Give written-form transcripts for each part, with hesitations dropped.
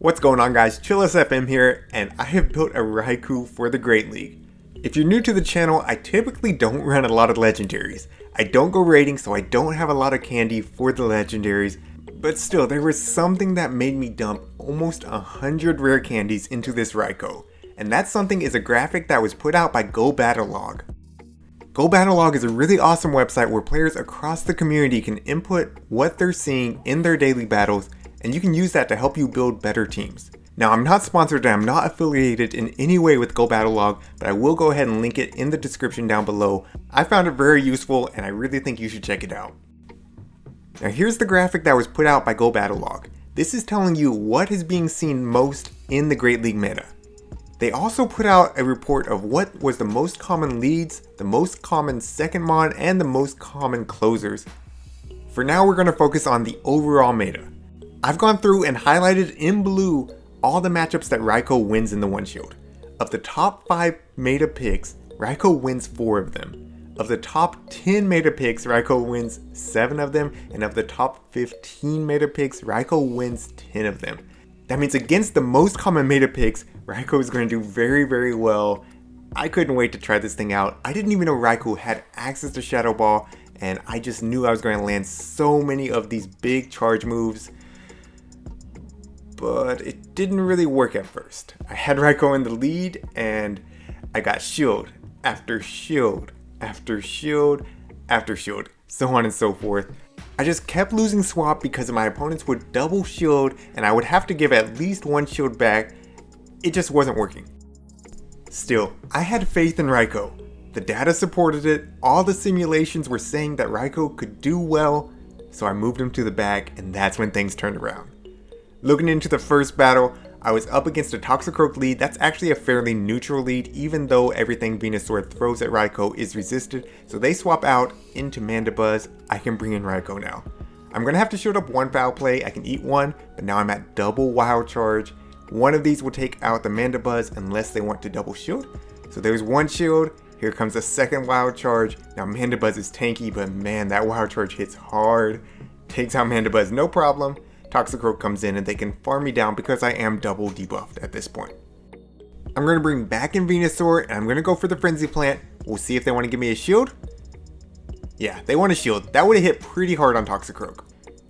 What's going on, guys? ChillisFM here, and I have built a Raikou for the Great League. If you're new to the channel, I typically don't run a lot of legendaries. I don't go raiding, so I don't have a lot of candy for the legendaries, but still, there was something that made me dump almost 100 rare candies into this Raikou, and that something is a graphic that was put out by GoBattleLog. GoBattleLog is a really awesome website where players across the community can input what they're seeing in their daily battles, and you can use that to help you build better teams. Now, I'm not sponsored and I'm not affiliated in any way with GoBattleLog, but I will go ahead and link it in the description down below. I found it very useful and I really think you should check it out. Now, here's the graphic that was put out by GoBattleLog. This is telling you what is being seen most in the Great League meta. They also put out a report of what was the most common leads, the most common second mon, and the most common closers. For now, we're going to focus on the overall meta. I've gone through and highlighted in blue all the matchups that Raikou wins in the one shield. Of the top 5 meta picks, Raikou wins 4 of them. Of the top 10 meta picks, Raikou wins 7 of them. And of the top 15 meta picks, Raikou wins 10 of them. That means against the most common meta picks, Raikou is going to do very, very well. I couldn't wait to try this thing out. I didn't even know Raikou had access to Shadow Ball, and I just knew I was going to land so many of these big charge moves. But it didn't really work at first. I had Raikou in the lead and I got shield after shield after shield after shield, so on and so forth. I just kept losing swap because my opponents would double shield and I would have to give at least one shield back. It just wasn't working. Still, I had faith in Raikou. The data supported it, all the simulations were saying that Raikou could do well, so I moved him to the back and that's when things turned around. Looking into the first battle, I was up against a Toxicroak lead. That's actually a fairly neutral lead, even though everything Venusaur throws at Raikou is resisted. So they swap out into Mandibuzz. I can bring in Raikou now. I'm going to have to shield up one foul play. I can eat one, but now I'm at double wild charge. One of these will take out the Mandibuzz unless they want to double shield. So there's one shield. Here comes a second wild charge. Now Mandibuzz is tanky, but man, that wild charge hits hard. Takes out Mandibuzz, no problem. Toxicroak comes in and they can farm me down because I am double debuffed at this point. I'm going to bring back in Venusaur and I'm going to go for the Frenzy Plant. We'll see if they want to give me a shield. Yeah, they want a shield. That would have hit pretty hard on Toxicroak.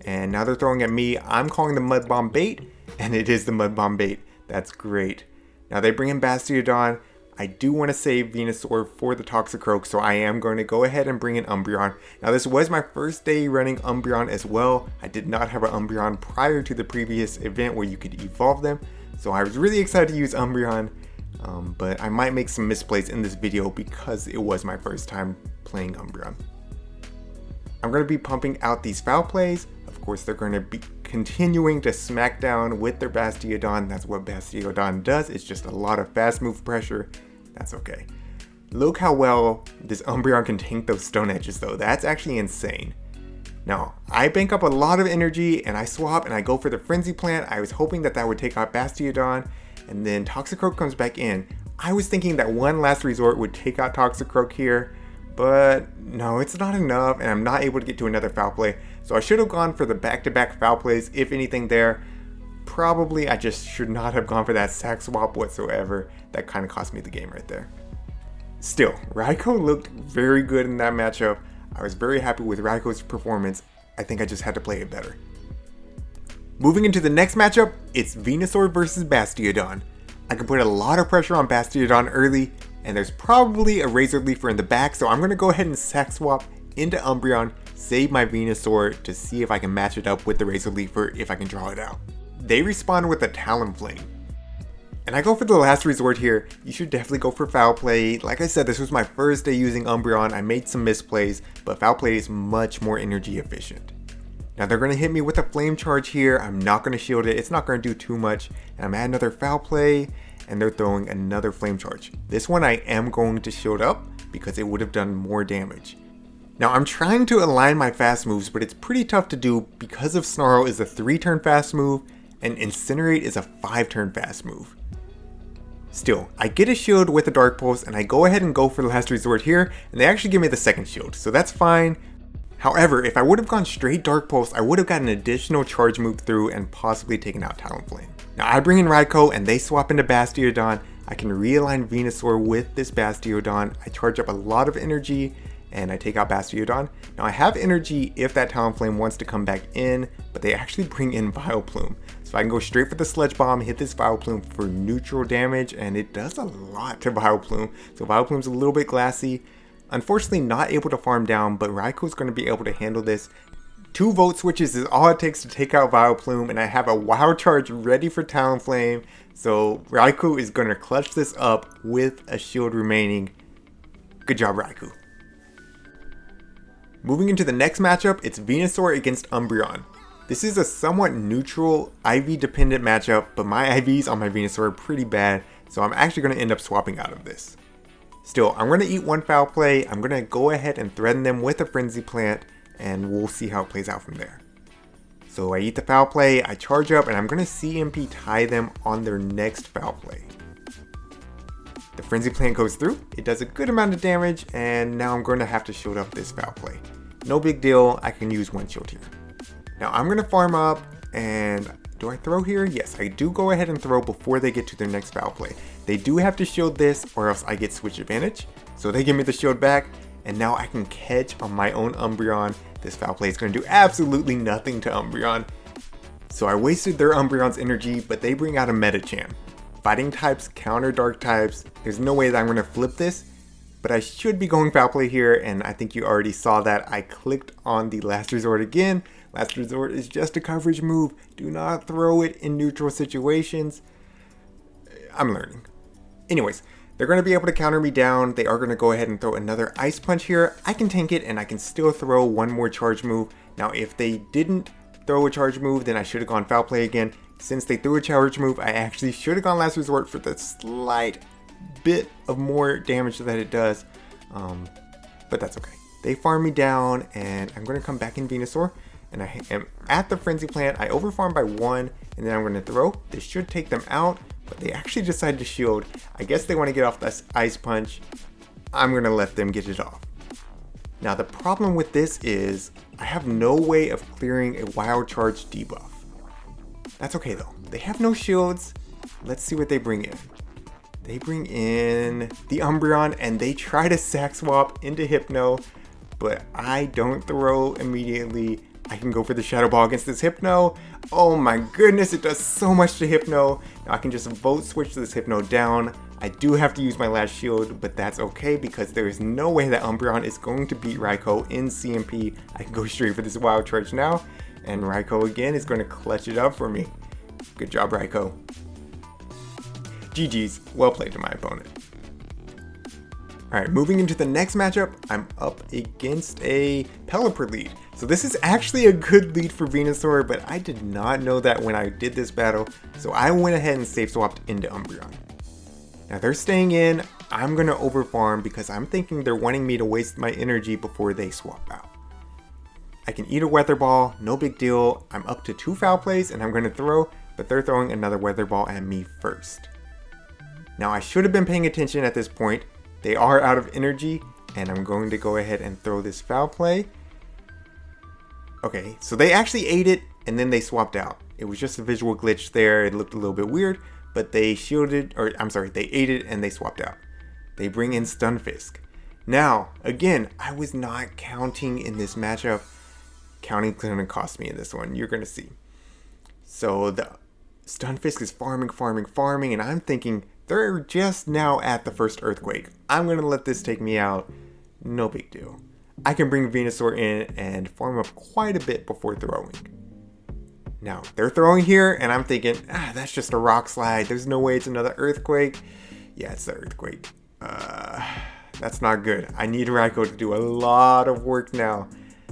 And now they're throwing at me. I'm calling the Mud Bomb bait, and it is the Mud Bomb bait. That's great. Now they bring in Bastiodon. I do want to save Venusaur for the Toxicroak, so I am going to go ahead and bring in Umbreon. Now this was my first day running Umbreon as well. I did not have an Umbreon prior to the previous event where you could evolve them, so I was really excited to use Umbreon, but I might make some misplays in this video because it was my first time playing Umbreon. I'm going to be pumping out these foul plays. Of course, they're going to be continuing to smack down with their Bastiodon. That's what Bastiodon does. It's just a lot of fast move pressure. That's okay. Look how well this Umbreon can tank those stone edges though. That's actually insane. Now, I bank up a lot of energy and I swap and I go for the Frenzy Plant. I was hoping that that would take out Bastiodon, and then Toxicroak comes back in. I was thinking that one last resort would take out Toxicroak here, but no, it's not enough and I'm not able to get to another foul play. So I should have gone for the back-to-back foul plays, if anything there. Probably I just should not have gone for that sack swap whatsoever. That kind of cost me the game right there. Still, Raikou looked very good in that matchup. I was very happy with Raikou's performance. I think I just had to play it better. Moving into the next matchup, it's Venusaur versus Bastiodon. I can put a lot of pressure on Bastiodon early, and there's probably a Razor Leafer in the back, so I'm going to go ahead and sack swap into Umbreon, save my Venusaur to see if I can match it up with the Razor Leafer if I can draw it out. They respond with a Talonflame. And I go for the last resort here. You should definitely go for foul play. Like I said, this was my first day using Umbreon. I made some misplays, but foul play is much more energy efficient. Now they're going to hit me with a flame charge here. I'm not going to shield it. It's not going to do too much. And I'm at another foul play and they're throwing another flame charge. This one I am going to shield up because it would have done more damage. Now I'm trying to align my fast moves, but it's pretty tough to do because of Snarl is a 3-turn fast move and Incinerate is a 5-turn fast move. Still, I get a shield with a Dark Pulse and I go ahead and go for the last resort here, and they actually give me the second shield, so that's fine. However, if I would have gone straight Dark Pulse, I would have gotten an additional charge move through and possibly taken out Talonflame. Now I bring in Raikou and they swap into Bastiodon. I can realign Venusaur with this Bastiodon. I charge up a lot of energy and I take out Bastiodon. Now I have energy if that Talonflame wants to come back in, but they actually bring in Vileplume. So I can go straight for the Sludge Bomb, hit this Vileplume for neutral damage, and it does a lot to Vileplume. So Vileplume's a little bit glassy. Unfortunately not able to farm down, but Raikou's going to be able to handle this. 2 Volt Switches is all it takes to take out Vileplume, and I have a Wild Charge ready for Talonflame. So Raikou is going to clutch this up with a shield remaining. Good job, Raikou. Moving into the next matchup, it's Venusaur against Umbreon. This is a somewhat neutral IV dependent matchup, but my IVs on my Venusaur are pretty bad, so I'm actually going to end up swapping out of this. Still, I'm going to eat 1 Foul Play. I'm going to go ahead and threaten them with a Frenzy Plant, and we'll see how it plays out from there. So I eat the Foul Play, I charge up, and I'm going to CMP tie them on their next Foul Play. The Frenzy Plant goes through, it does a good amount of damage, and now I'm going to have to shield up this Foul Play. No big deal, I can use 1 shield here. Now I'm going to farm up, and do I throw here? Yes, I do go ahead and throw before they get to their next Foul Play. They do have to shield this or else I get switch advantage. So they give me the shield back, and now I can catch on my own Umbreon. This Foul Play is going to do absolutely nothing to Umbreon. So I wasted their Umbreon's energy, but they bring out a Medicham. Fighting types counter dark types. There's no way that I'm going to flip this, but I should be going Foul Play here, and I think you already saw that. I clicked on the Last Resort again. Last Resort is just a coverage move. Do not throw it in neutral situations. I'm learning. Anyways, they're going to be able to counter me down. They are going to go ahead and throw another Ice Punch here. I can tank it and I can still throw 1 more charge move. Now if they didn't throw a charge move, then I should have gone Foul Play again. Since they threw a charge move, I actually should have gone Last Resort for the slight bit of more damage that it does. But that's okay. They farm me down and I'm going to come back in Venusaur. And I am at the Frenzy Plant. I overfarm by 1, and then I'm going to throw. This should take them out, but they actually decide to shield. I guess they want to get off this Ice Punch. I'm going to let them get it off. Now the problem with this is I have no way of clearing a Wild Charge debuff. That's okay though. They have no shields. Let's see what they bring in. They bring in the Umbreon, and they try to sack swap into Hypno, but I don't throw immediately. I can go for the Shadow Ball against this Hypno. Oh my goodness, it does so much to Hypno. Now I can just Volt Switch this Hypno down. I do have to use my last shield, but that's okay because there is no way that Umbreon is going to beat Raikou in CMP. I can go straight for this Wild Charge now, and Raikou again is going to clutch it up for me. Good job, Raikou. GG's, well played to my opponent. Alright, moving into the next matchup, I'm up against a Pelipper lead. So this is actually a good lead for Venusaur, but I did not know that when I did this battle, so I went ahead and safe swapped into Umbreon. Now they're staying in, I'm going to overfarm because I'm thinking they're wanting me to waste my energy before they swap out. I can eat a Weather Ball, no big deal. I'm up to 2 Foul Plays and I'm going to throw, but they're throwing another Weather Ball at me first. Now I should have been paying attention at this point. They are out of energy, and I'm going to go ahead and throw this Foul Play. Okay, so they actually ate it, and then they swapped out. It was just a visual glitch there. It looked a little bit weird, but they shielded, or I'm sorry, they ate it and they swapped out. They bring in Stunfisk. Now, again, I was not counting in this matchup. Counting's going to cost me in this one. You're going to see. So the Stunfisk is farming, and I'm thinking, they're just now at the first Earthquake. I'm going to let this take me out. No big deal. I can bring Venusaur in and farm up quite a bit before throwing. Now, they're throwing here, and I'm thinking, that's just a Rock Slide. There's no way it's another Earthquake. Yeah, it's the Earthquake. That's not good. I need Raikou to do a lot of work now.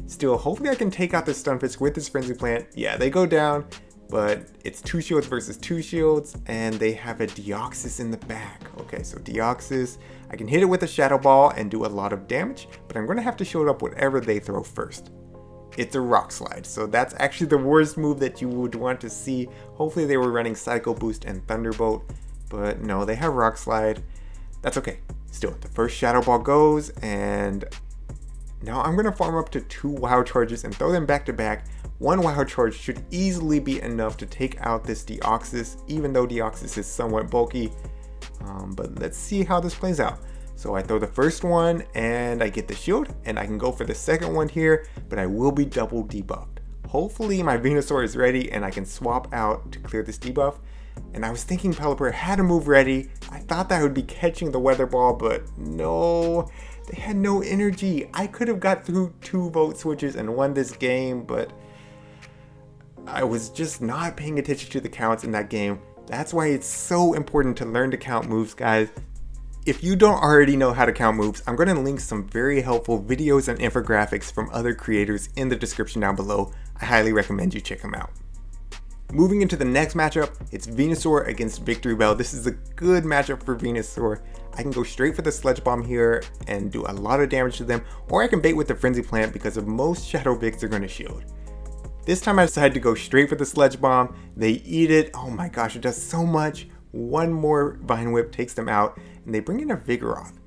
Still, hopefully I can take out this Stunfisk with this Frenzy Plant. Yeah, they go down. But it's 2 shields versus 2 shields, and they have a Deoxys in the back. Okay, so Deoxys, I can hit it with a Shadow Ball and do a lot of damage, but I'm going to have to shield up whatever they throw first. It's a Rock Slide, so that's actually the worst move that you would want to see. Hopefully they were running Psycho Boost and Thunderbolt, but no, they have Rock Slide. That's okay. Still, the first Shadow Ball goes, and now I'm going to farm up to 2 Wild Charges and throw them back to back. One Wild Charge should easily be enough to take out this Deoxys, even though Deoxys is somewhat bulky. But let's see how this plays out. So I throw the first one and I get the shield, and I can go for the second one here, but I will be double debuffed. Hopefully my Venusaur is ready and I can swap out to clear this debuff. And I was thinking Pelipper had a move ready. I thought that would be catching the Weather Ball, but no, they had no energy. I could have got through 2 Volt Switches and won this game, but I was just not paying attention to the counts in that game. That's why it's so important to learn to count moves, guys. If you don't already know how to count moves, I'm going to link some very helpful videos and infographics from other creators in the description down below. I highly recommend you check them out. Moving into the next matchup, it's Venusaur against Victory Bell. This is a good matchup for Venusaur. I can go straight for the Sludge Bomb here and do a lot of damage to them, or I can bait with the Frenzy Plant because of most Shadow Vicks are going to shield. This time I decided to go straight for the Sludge Bomb. They eat it. Oh my gosh, it does so much. One more Vine Whip takes them out, and they bring in a Vigoroth.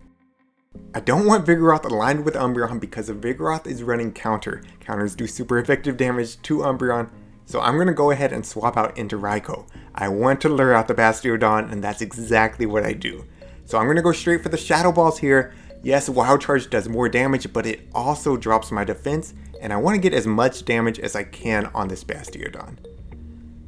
I don't want Vigoroth aligned with Umbreon because if Vigoroth is running counter. Counters do super effective damage to Umbreon, so I'm going to go ahead and swap out into Raikou. I want to lure out the Bastiodon, and that's exactly what I do. So I'm going to go straight for the Shadow Balls here. Yes, Wild Charge does more damage, but it also drops my defense, and I want to get as much damage as I can on this Bastiodon.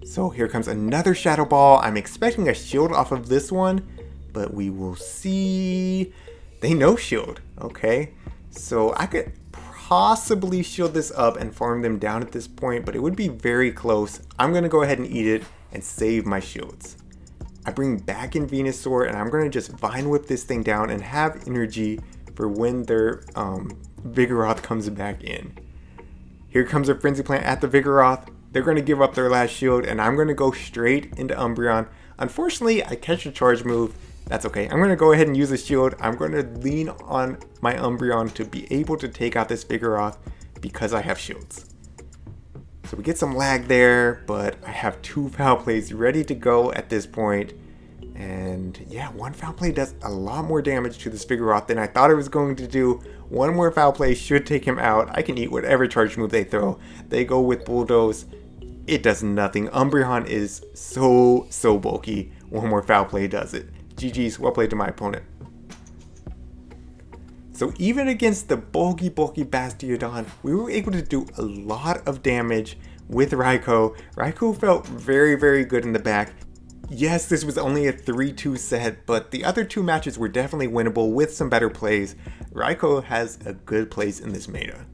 So here comes another Shadow Ball. I'm expecting a shield off of this one, but we will see. They no shield. Okay, so I could possibly shield this up and farm them down at this point, but it would be very close. I'm going to go ahead and eat it and save my shields. I bring back in Venusaur, and I'm going to just Vine Whip this thing down and have energy for when their Vigoroth comes back in. Here comes a Frenzy Plant at the Vigoroth. They're going to give up their last shield, and I'm going to go straight into Umbreon. Unfortunately, I catch a charge move. That's okay. I'm going to go ahead and use a shield. I'm going to lean on my Umbreon to be able to take out this Vigoroth because I have shields. So we get some lag there, but I have 2 Foul Plays ready to go at this point. And yeah, 1 Foul Play does a lot more damage to this Vigoroth than I thought it was going to do. 1 more Foul Play should take him out. I can eat whatever charge move they throw. They go with Bulldoze. It does nothing. Umbreon is so bulky. 1 more Foul Play does it. GG's, well played to my opponent. So even against the bulky Bastiodon, we were able to do a lot of damage with Raikou. Raikou felt very good in the back. Yes, this was only a 3-2 set, but the other 2 matches were definitely winnable with some better plays. Raikou has a good place in this meta.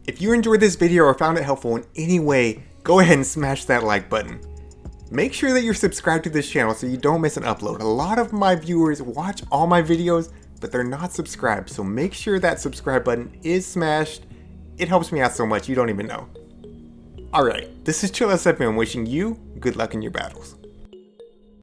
If you enjoyed this video or found it helpful in any way, go ahead and smash that like button. Make sure that you're subscribed to this channel so you don't miss an upload. A lot of my viewers watch all my videos, but they're not subscribed, so make sure that subscribe button is smashed. It helps me out so much you don't even know. Alright, this is ChillisFM wishing you good luck in your battles.